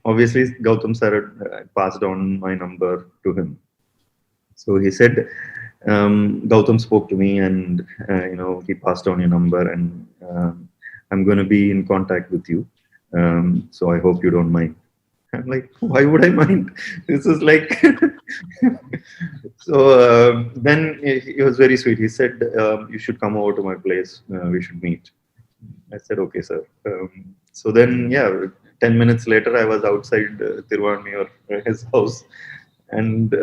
obviously, Gautam sir had passed on my number to him. So he said, Gautam spoke to me, and he passed on your number, and I'm going to be in contact with you. So I hope you don't mind. I'm like, why would I mind? This is like. So then he was very sweet. He said, you should come over to my place. We should meet. I said, okay, sir. So then, yeah, 10 minutes later, I was outside Tiruvani or his house. And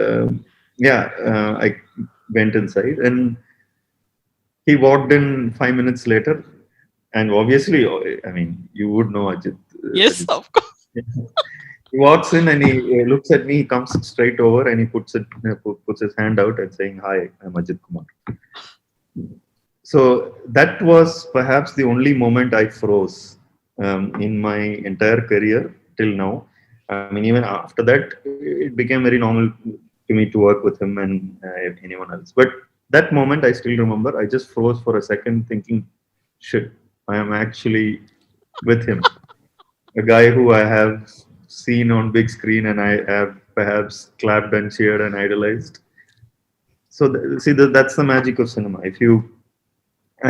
I went inside, and he walked in 5 minutes later. And obviously, I mean, you would know Ajit. yes, Ajit. of course. He walks in and he looks at me. He comes straight over and he puts his hand out and saying, "Hi, I'm Ajit Kumar." So that was perhaps the only moment I froze in my entire career till now. I mean, even after that, it became very normal to me to work with him and anyone else. But that moment, I still remember. I just froze for a second, thinking, "Shit, I am actually with him." A guy who I have seen on big screen and I have perhaps clapped and cheered and idolized. So that's the magic of cinema. If you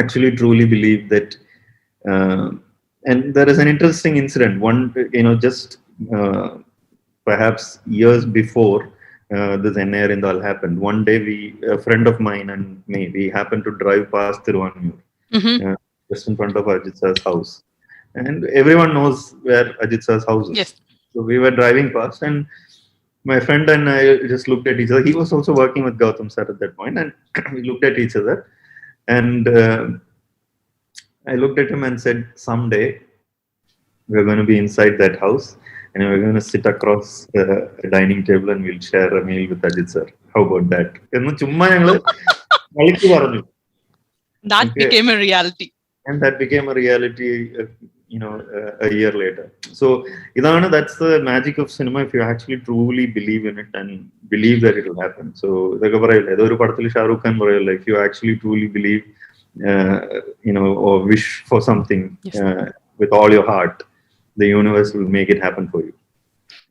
actually truly believe that, uh, and there is an interesting incident. One, just perhaps years before this NIR and all happened. One day, a friend of mine and me, we happened to drive past Tiruvannur, just in front of Ajit Sir's house. And everyone knows where Ajit Sir's house is. Yes. So we were driving past, and my friend and I just looked at each other. He was also working with Gautam sir at that point, and we looked at each other. And I looked at him and said, "Someday we're going to be inside that house, and we're going to sit across a dining table, and we'll share a meal with Ajit sir. How about that?" That became a reality. And that became a reality, a year later. So, that's the magic of cinema. If you actually truly believe in it and believe that it will happen. So, Shah Rukh Khan, if you actually truly believe, or wish for something with all your heart, the universe will make it happen for you.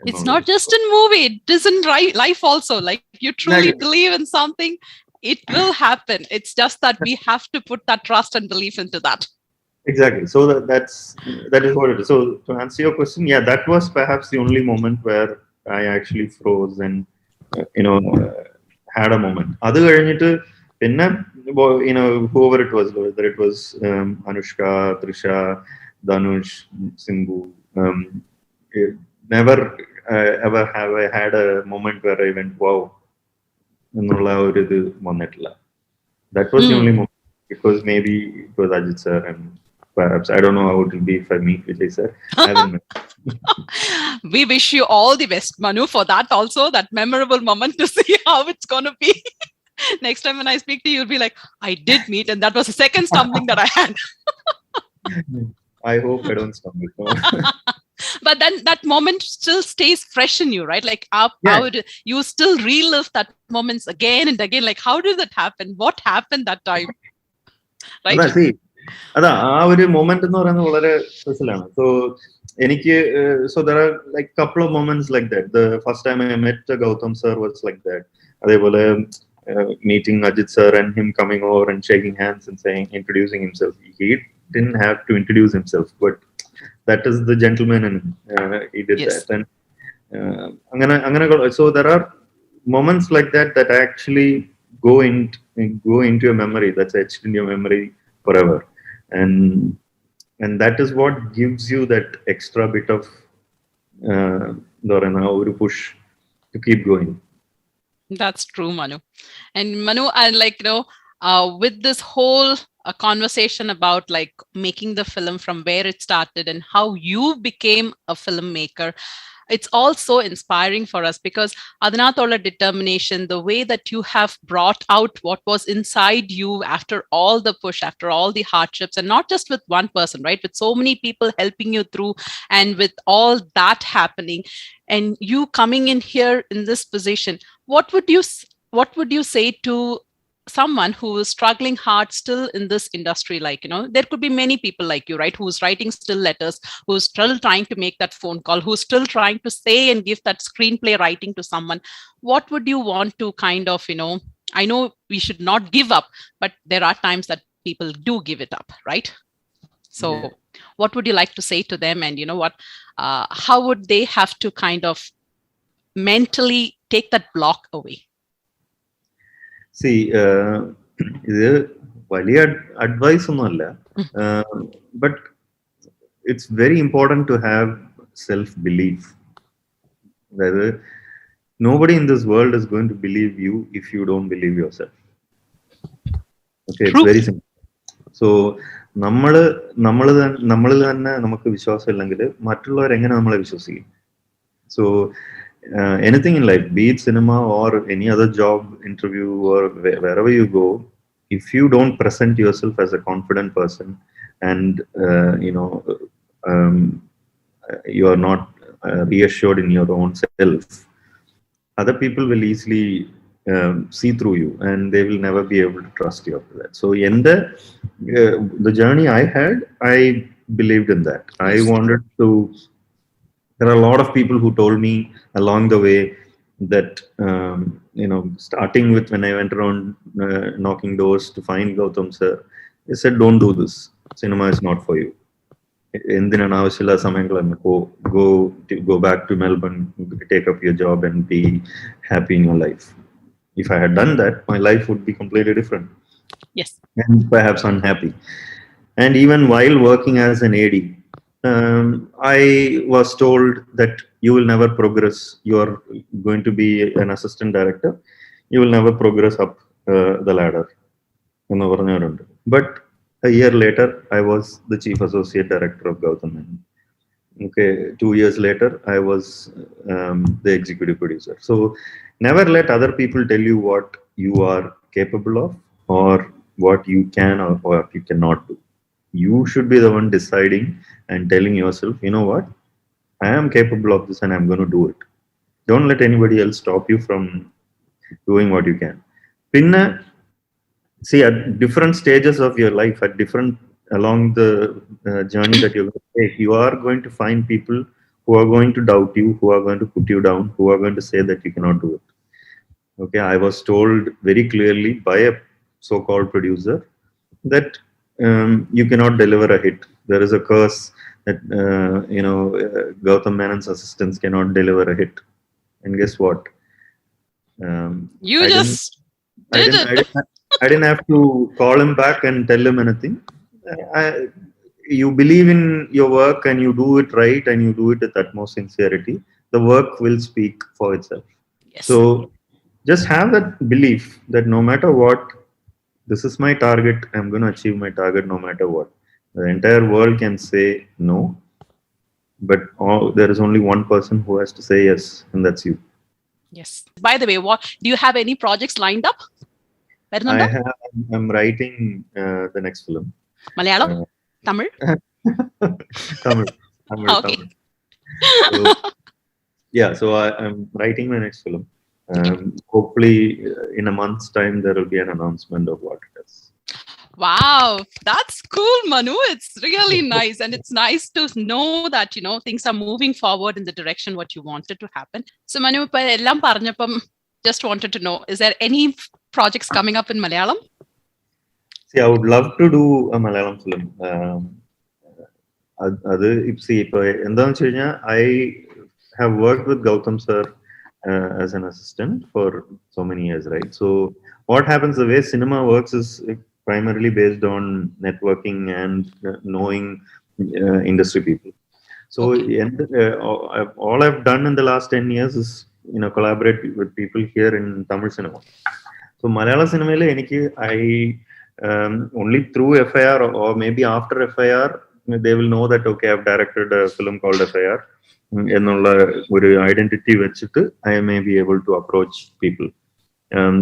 It's not just in movie; it is in life also. Like if you truly believe in something, it will happen. It's just that we have to put that trust and belief into that. Exactly. So that is what it is. So to answer your question, yeah, that was perhaps the only moment where I actually froze and had a moment. Other than whoever it was, whether it was Anushka, Trisha, Dhanush, Simbu, never ever have I had a moment where I went, wow. That was the only moment, because maybe it was Ajit sir, and perhaps I don't know how it will be if I meet Vijay sir. I haven't met. We wish you all the best, Manu, for that also, that memorable moment, to see how it's going to be. Next time when I speak to you, you'll be like, I did meet, and that was the second stumbling that I had. I hope I don't stumble. But then that moment still stays fresh in you, right? Like you still relive that moments again and again. Like, how did that happen? What happened that time? Right? See, അതാ ആ ഒരു moment എന്ന് പറയുന്നത് വളരെ സ്പെഷ്യലാണ്. So എനിക്ക് so there are like couple of moments like that. The first time I met Gautham sir was like that. അതേപോലെ meeting Ajit sir and him coming over and shaking hands and saying, introducing himself. He didn't have to introduce himself, but that is the gentleman in him. He did Yes. that. And so there are moments like that that actually go into your memory, that's etched in your memory forever. And that is what gives you that extra bit of push to keep going. That's true, Manu. And Manu, I like, with this whole conversation about like making the film from where it started and how you became a filmmaker, it's also inspiring for us because Adinathola determination, the way that you have brought out what was inside you after all the push, after all the hardships, and not just with one person, right? With so many people helping you through, and with all that happening, and you coming in here in this position, what would you say to someone who is struggling hard still in this industry? Like, there could be many people like you, right, who's writing still letters, who's still trying to make that phone call, who's still trying to say and give that screenplay writing to someone. What would you want to kind of, I know we should not give up, but there are times that people do give it up, right? So yeah. What would you like to say to them? And how would they have to kind of mentally take that block away? See, ഇത് വലിയ advice ഒന്നുമല്ല, but it's very important to have self-belief. അതായത് nobody in this world is going to believe you if you don't believe yourself. Okay, it's very simple. So നമ്മളിൽ തന്നെ നമുക്ക് വിശ്വാസം ഇല്ലെങ്കിൽ മറ്റുള്ളവർ എങ്ങനെ നമ്മളെ വിശ്വസിക്കും? So anything in life, be it cinema or any other job interview or wherever you go, if you don't present yourself as a confident person and you are not reassured in your own self, other people will easily see through you and they will never be able to trust you after that. So in the journey I had, I believed in that. I wanted to. There are a lot of people who told me along the way that, starting with when I went around knocking doors to find Gautam sir, they said, don't do this. Cinema is not for you. Go back to Melbourne, take up your job and be happy in your life. If I had done that, my life would be completely different. Yes. And perhaps unhappy. And even while working as an AD, I was told that you will never progress. You are going to be an assistant director. You will never progress up the ladder. But a year later, I was the chief associate director of Gautam Anand. Okay, 2 years later, I was the executive producer. So never let other people tell you what you are capable of or what you can or what you cannot do. You should be the one deciding and telling yourself, you know what, I am capable of this and I'm going to do it. Don't let anybody else stop you from doing what you can. See, at different stages of your life, along the journey that you're going to take, you are going to find people who are going to doubt you, who are going to put you down, who are going to say that you cannot do it. Okay, I was told very clearly by a so-called producer that you cannot deliver a hit. There is a curse that Gautam Anand's assistants cannot deliver a hit. And guess what? I didn't have to call him back and tell him anything. You believe in your work and you do it right and you do it with utmost sincerity, the work will speak for itself. Yes. So just have that belief that no matter what, this is my target, I'm going to achieve my target no matter what. The entire world can say no, but there is only one person who has to say yes, and that's you. Yes. By the way, do you have any projects lined up? I'm writing the next film. Malayalam? Tamil? Tamil. Okay. So I'm writing my next film. Hopefully in a month's time there will be an announcement of what it is. Wow, that's cool, Manu. It's really nice. And it's nice to know that, things are moving forward in the direction what you wanted to happen. So, Manu, just wanted to know, is there any projects coming up in Malayalam? See, I would love to do a Malayalam film. I have worked with Gautam sir as an assistant for so many years, right? So what happens, the way cinema works is primarily based on networking and knowing industry people. So all I've done in the last 10 years is collaborate with people here in Tamil cinema. So Malayalam cinema, I only through FIR or maybe after FIR, they will know that okay, I've directed a film called FIR. എന്നുള്ള ഒരു identity വെച്ചിട്ട് I may be able to approach people.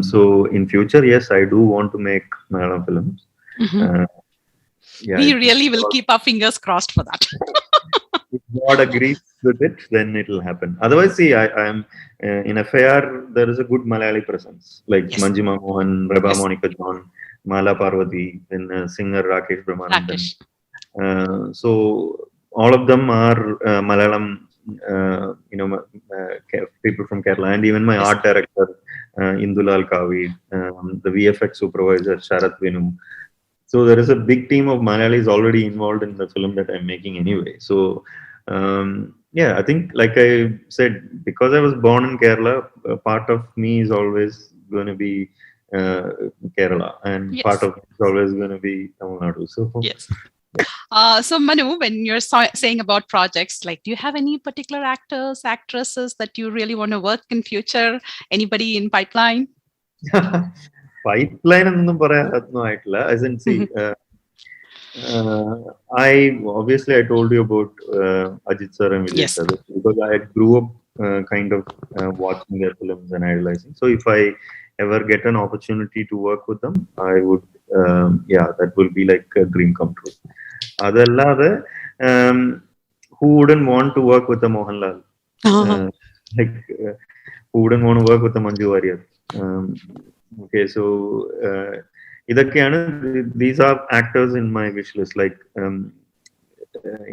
So in future, yes, I do want to make Malayalam films. We really will keep our fingers crossed for that. If God agrees with it, then it will happen. Otherwise, see, I am in FIR. There is a good Malayali presence, like Manjima Mohan, Reba Monica John, Mala Parvati, and singer Rakesh Brahmanandan. So all of them are Malayalam. People from Kerala, and even my art director Indulal Kavi, the VFX supervisor Sharath Vinu. So there is a big team of Malayalis already involved in the film that I'm making anyway. So I think, like I said, because I was born in Kerala, part of me is always going to be Kerala, and part of me is always going to be Tamil Nadu. So yes. So Manu, when you're saying about projects, like, do you have any particular actors, actresses that you really want to work in future? Anybody in pipeline? Pipeline എന്നൊന്നും പറയാനൊന്നുമായിട്ടില്ല. As in, see, I told you about Ajit sir and Vijay sir, because I grew up kind of watching their films and idolizing. So if I ever get an opportunity to work with them, I would, that will be like a dream come true. Adallade, who wouldn't want to work with the Mohanlal? Who wouldn't want to work with the Manju Warrier? Okay, so these are actors in my wish list. Like,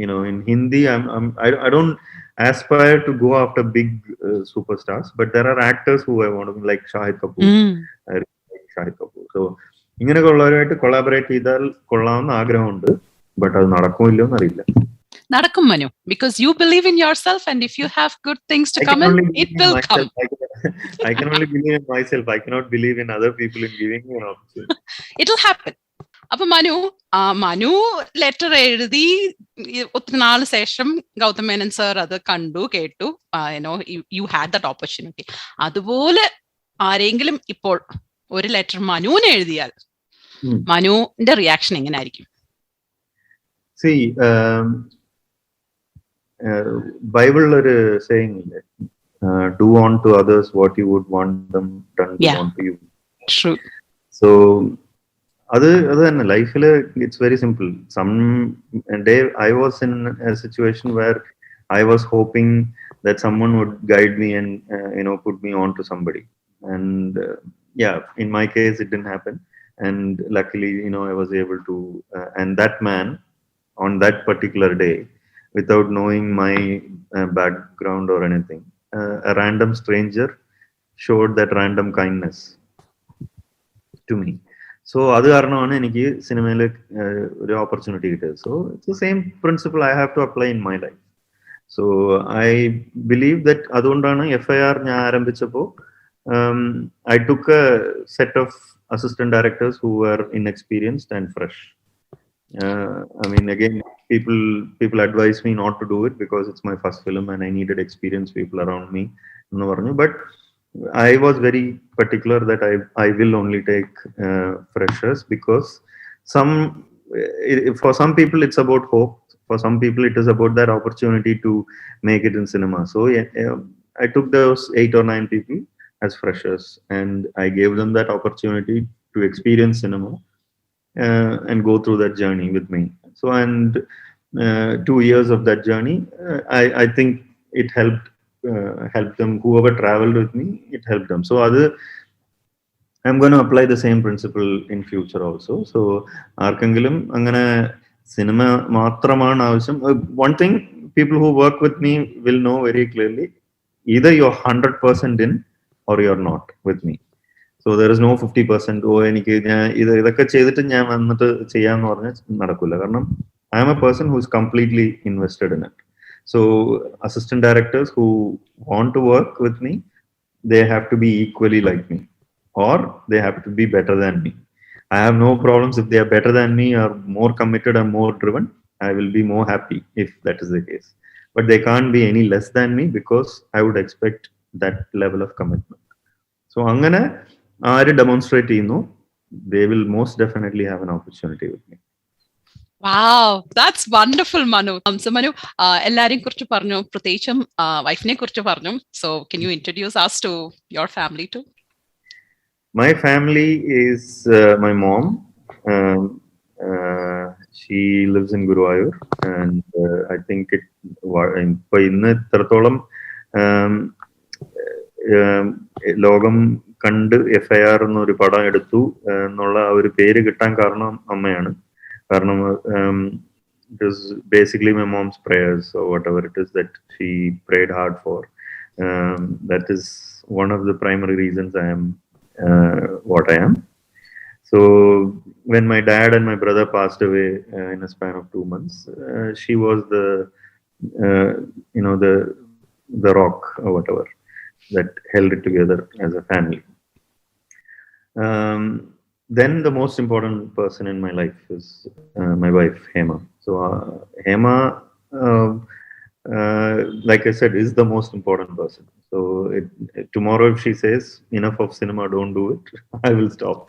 in Hindi, I don't aspire to go after big superstars, but there are actors who I want to, like Shahid Kapoor. I really like Shahid Kapoor. So, ഇങ്ങനെയൊക്കെ ഉള്ളവരുമായിട്ട് collaborate ചെയ്താൽ കൊള്ളാവുന്ന ആഗ്രഹമുണ്ട്, but അത് നടക്കുമോ ഇല്ലയോ എന്നറിയില്ല. Nadakum, Manu, because you believe in yourself, and if you have good things to come in, it will come. I can only believe in myself. I cannot believe in other people in giving me an opportunity. It will happen. അപ്പൊ Manu letter എഴുതി ഒത്തിരി നാല് ശേഷം Gautam Menon sir അത് കണ്ടു കേട്ടു, you had that opportunity. അതുപോലെ ആരെങ്കിലും ഇപ്പോൾ ഒരു ലെറ്റർ മനുവിന് എഴുതിയാൽ മനുവിന്റെ റിയാക്ഷൻ എങ്ങനെയായിരിക്കും? See, ബൈബിളിൽ ഒരു saying ഇല്ലേ, do unto others what you would want them done to you. True. So അത് തന്നെ ലൈഫിൽ it's very simple. Some day I was in a situation where I was hoping that someone would guide me and put me on to somebody, and in my case it didn't happen, and luckily I was able to and that man on that particular day, without knowing my background or anything, a random stranger showed that random kindness to me. So അത് കാരണമാണ് എനിക്ക് സിനിമയിൽ ഒരു opportunity കിട്ടിയത്. So it's the same principle I have to apply in my life. So I believe that അതുകൊണ്ടാണ് FIR ഞാൻ ആരംഭിച്ചപ്പോൾ I took a set of assistant directors who are inexperienced and fresh. I mean, again, people advise me not to do it because it's my first film and I needed experienced people around me. But I was very particular that I will only take freshers, because for some people it's about hope. For some people it is about that opportunity to make it in cinema. So I took those 8 or 9 people as freshers and I gave them that opportunity to experience cinema and go through that journey with me. So, and 2 years of that journey, I think it helped them. Whoever traveled with me, it helped them. So I'm going to apply the same principle in future also. So, ആർക്കെങ്കിലും അങ്ങനെ cinema മാത്രമാണ് ആവശ്യം. One thing people who work with me will know very clearly, either you're 100% in or you're not with me. So there is no 50%. ഓ എനിക്ക് ഞാൻ ഇതൊക്കെ ചെയ്തിട്ട് ഞാൻ വന്നിട്ട് ചെയ്യാന്ന് പറഞ്ഞാൽ നടക്കില്ല. കാരണം I am a person who is completely invested in it. So assistant directors who want to work with me, they have to be equally like me, or they have to be better than me. I have no problems if they are better than me or more committed or more driven. I will be more happy if that is the case. But they can't be any less than me because I would expect that level of commitment. So അങ്ങനെ ആര് demonstrate ചെയ്യുന്നു, they will most definitely have an opportunity with me. Wow, that's wonderful, Manu. So Manu, എല്ലാരെയും കുറിച്ച് പറഞ്ഞു, പ്രത്യേകിച്ചും വൈഫിനെ കുറിച്ച് പറഞ്ഞു. So can you introduce us to your family too? My family is my mom. She lives in Guruvayur, and I think ഇപ്പൊ ഇന്ന് ഇത്രത്തോളം ലോകം കണ്ട് FIR എന്നൊരു പടം എടുത്തു എന്നുള്ള ഒരു പേര് കിട്ടാൻ കാരണം അമ്മയാണ്. കാരണം it is basically my mom's prayers or whatever it is that she prayed hard for. That is one of the primary reasons I am what I am. So when my dad and my brother passed away in a span of 2 months, she was the the rock or whatever that held it together as a family. Then the most important person in my life is my wife Hema. So Hema, like I said, is the most important person. So tomorrow if she says enough of cinema, don't do it, I will stop.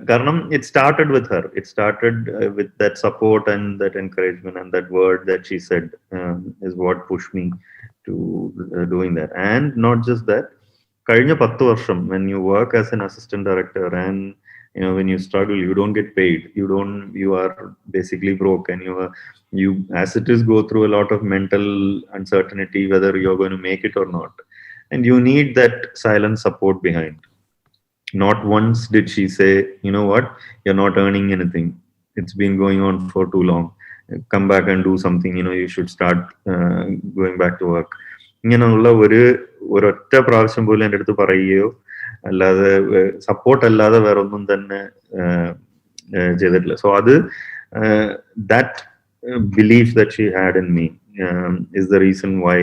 Karanam, it started with her. It started with that support and that encouragement, and that word that she said is what pushed me to doing that. And not just that, കഴിഞ്ഞ 10 വർഷം, when you work as an assistant director and when you struggle, you don't get paid, you are basically broke, and you as it is go through a lot of mental uncertainty whether you're going to make it or not, and you need that silent support behind. Not once did she say, you know what, you're not earning anything, it's been going on for too long, come back and do something, you should start going back to work. ഇങ്ങനെയുള്ള ഒരൊറ്റ പ്രാവശ്യം പോലും എൻ്റെ അടുത്ത് പറയുകയോ അല്ലാതെ support അല്ലാതെ വേറെ ഒന്നും തന്നെ ചെയ്തിട്ടില്ല. സോ അത് that belief that she had in me is the reason why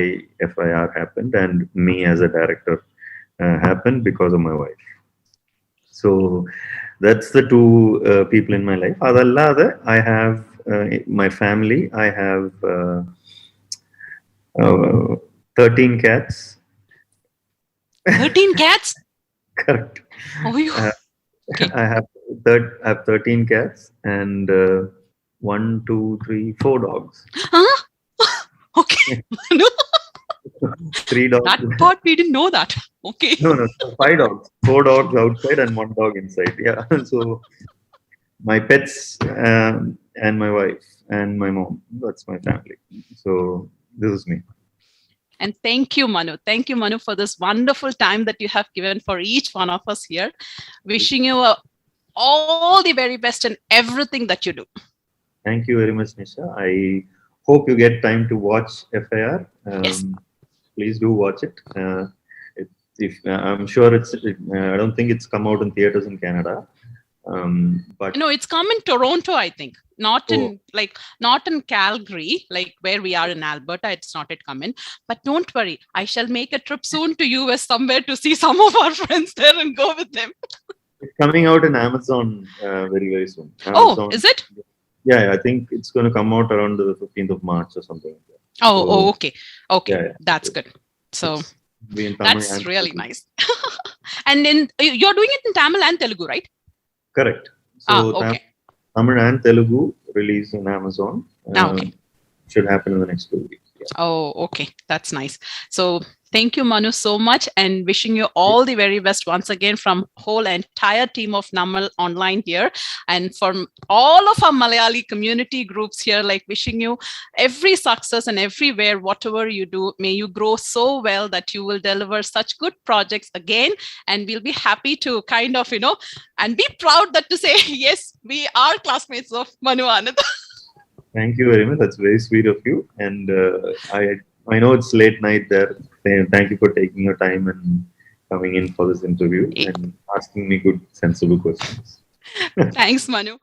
FIR happened and me as a director happened, because of my wife. So that's the two people in my life. Adallade I have my family. I have 13 cats. 13 cats? Correct. Oh, okay. I have 13 cats and 1, 2, 3, 4 dogs. Huh? Okay. No. 3 dogs. That part we didn't know that. Okay. No, 5 dogs. 4 dogs outside and 1 dog inside. Yeah. So my pets and my wife and my mom. That's my family. So this is me. And thank you, Manu. Thank you, Manu, for this wonderful time that you have given for each one of us here. Wishing you all the very best in everything that you do. Thank you very much, Nisha. I hope you get time to watch FIR. Yes. Please do watch it. I'm sure I don't think it's come out in theaters in Canada. But no, it's come in Toronto, I think. Not in Calgary, like where we are in Alberta. It's not yet come in. But don't worry, I shall make a trip soon to US somewhere to see some of our friends there and go with them. It's coming out in Amazon very, very soon. Amazon, is it? Yeah, I think it's going to come out around the 15th of March or something like that. Okay. Yeah. That's good. So that's really nice. And you're doing it in Tamil and Telugu, right? Correct. So okay. Tamil and Telugu release on Amazon. Okay. Should happen in the next 2 weeks. Oh, okay. That's nice. So thank you, Manu, so much, and wishing you all the very best once again from whole entire team of Nammal Online here, and from all of our Malayali community groups here, like wishing you every success and everywhere, whatever you do, may you grow so well that you will deliver such good projects again. And we'll be happy to kind of, and be proud that to say, yes, we are classmates of Manu Anand. Thank you very much. That's very sweet of you. And I know it's late night there. Thank you for taking your time and coming in for this interview and asking me good, sensible questions. Thanks, Manu.